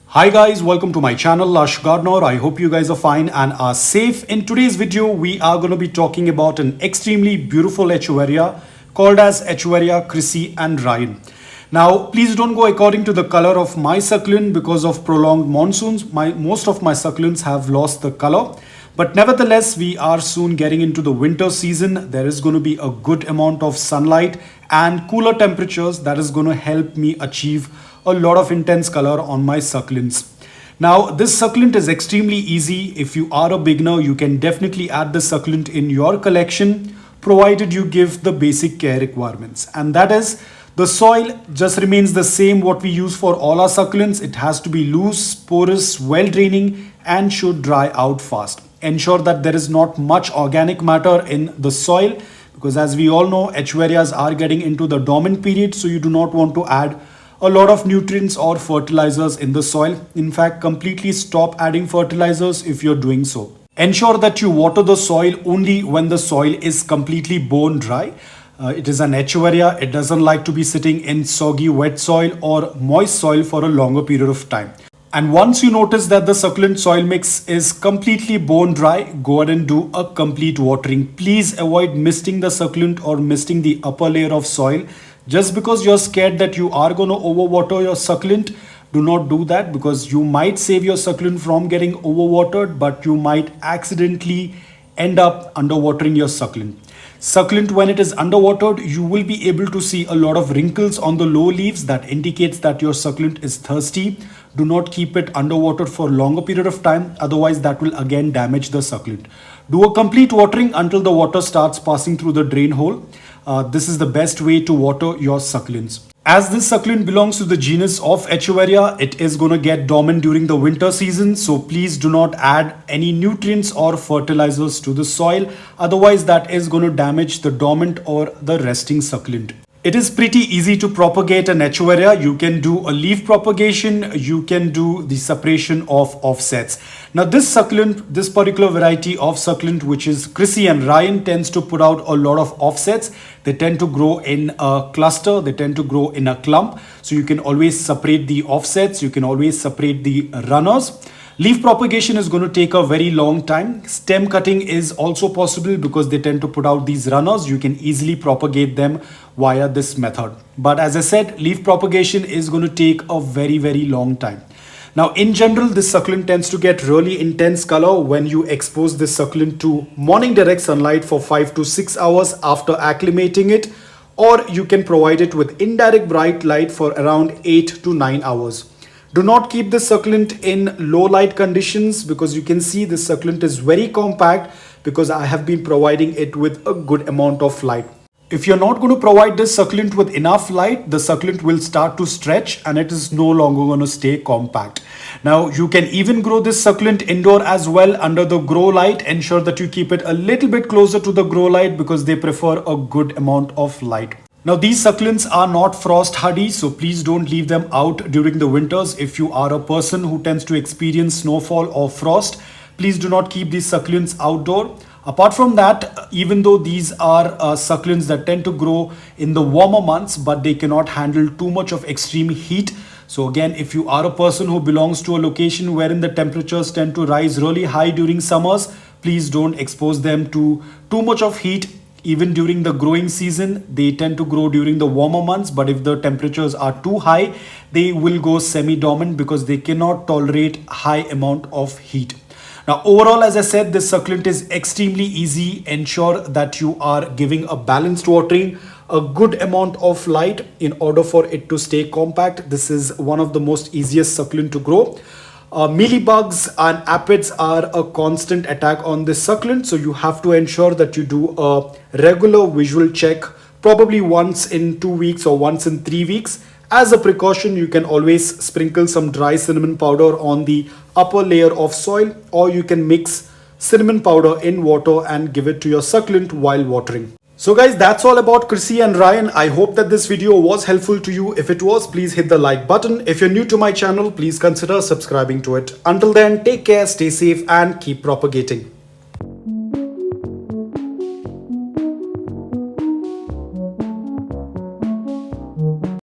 Hi guys, welcome to my channel Lush Gardener. I hope you guys are fine and are safe. In today's video, we are going to be talking about an extremely beautiful Echeveria called as Echeveria Chrissy and Ryan. Now, please don't go according to the color of my succulent because of prolonged monsoons. Most of my succulents have lost the color. But nevertheless, we are soon getting into the winter season. There is going to be a good amount of sunlight and cooler temperatures that is going to help me achieve a lot of intense color on my succulents. Now, this succulent is extremely easy. If you are a beginner, you can definitely add this succulent in your collection, provided you give the basic care requirements. And that is, the soil just remains the same what we use for all our succulents. It has to be loose, porous, well draining, and should dry out fast. Ensure that there is not much organic matter in the soil, because as we all know, Echeverias are getting into the dormant period, so you do not want to add a lot of nutrients or fertilizers in the soil. In fact, completely stop adding fertilizers if you're doing so. Ensure that you water the soil only when the soil is completely bone dry. It is an Echeveria. It doesn't like to be sitting in soggy wet soil or moist soil for a longer period of time. And once you notice that the succulent soil mix is completely bone dry, go ahead and do a complete watering. Please avoid misting the succulent or misting the upper layer of soil. Just because you're scared that you are going to overwater your succulent, do not do that, because you might save your succulent from getting overwatered, but you might accidentally end up underwatering your succulent. Succulent, when it is underwatered, you will be able to see a lot of wrinkles on the low leaves that indicates that your succulent is thirsty. Do not keep it underwatered for a longer period of time, otherwise that will again damage the succulent. Do a complete watering until the water starts passing through the drain hole. This is the best way to water your succulents. As this succulent belongs to the genus of Echeveria, it is going to get dormant during the winter season. So please do not add any nutrients or fertilizers to the soil. Otherwise, that is going to damage the dormant or the resting succulent. It is pretty easy to propagate an Echeveria. You can do a leaf propagation. You can do the separation of offsets. Now this succulent, this particular variety of succulent, which is Chrissy and Ryan, tends to put out a lot of offsets. They tend to grow in a cluster. They tend to grow in a clump. So you can always separate the offsets. You can always separate the runners. Leaf propagation is going to take a very long time. Stem cutting is also possible because they tend to put out these runners. You can easily propagate them via this method. But as I said, leaf propagation is going to take a very, very long time. Now, in general, this succulent tends to get really intense color when you expose this succulent to morning direct sunlight for 5 to 6 hours after acclimating it, or you can provide it with indirect bright light for around 8 to 9 hours. Do not keep this succulent in low light conditions, because you can see this succulent is very compact because I have been providing it with a good amount of light. If you're not going to provide this succulent with enough light, the succulent will start to stretch and it is no longer going to stay compact. Now, you can even grow this succulent indoor as well under the grow light. Ensure that you keep it a little bit closer to the grow light because they prefer a good amount of light. Now, these succulents are not frost hardy, so please don't leave them out during the winters. If you are a person who tends to experience snowfall or frost, please do not keep these succulents outdoor. Apart from that, even though these are succulents that tend to grow in the warmer months, but they cannot handle too much of extreme heat. So again, if you are a person who belongs to a location wherein the temperatures tend to rise really high during summers, please don't expose them to too much of heat. Even during the growing season, they tend to grow during the warmer months, but if the temperatures are too high, they will go semi-dormant because they cannot tolerate high amount of heat. Now, overall, as I said, this succulent is extremely easy. Ensure that you are giving a balanced watering, a good amount of light in order for it to stay compact. This is one of the most easiest succulent to grow. Mealybugs and aphids are a constant attack on this succulent, so you have to ensure that you do a regular visual check, probably once in 2 weeks or once in 3 weeks. As a precaution, you can always sprinkle some dry cinnamon powder on the upper layer of soil, or you can mix cinnamon powder in water and give it to your succulent while watering. So guys, that's all about Chrissy and Ryan. I hope that this video was helpful to you. If it was, please hit the like button. If you're new to my channel, please consider subscribing to it. Until then, take care, stay safe and keep propagating.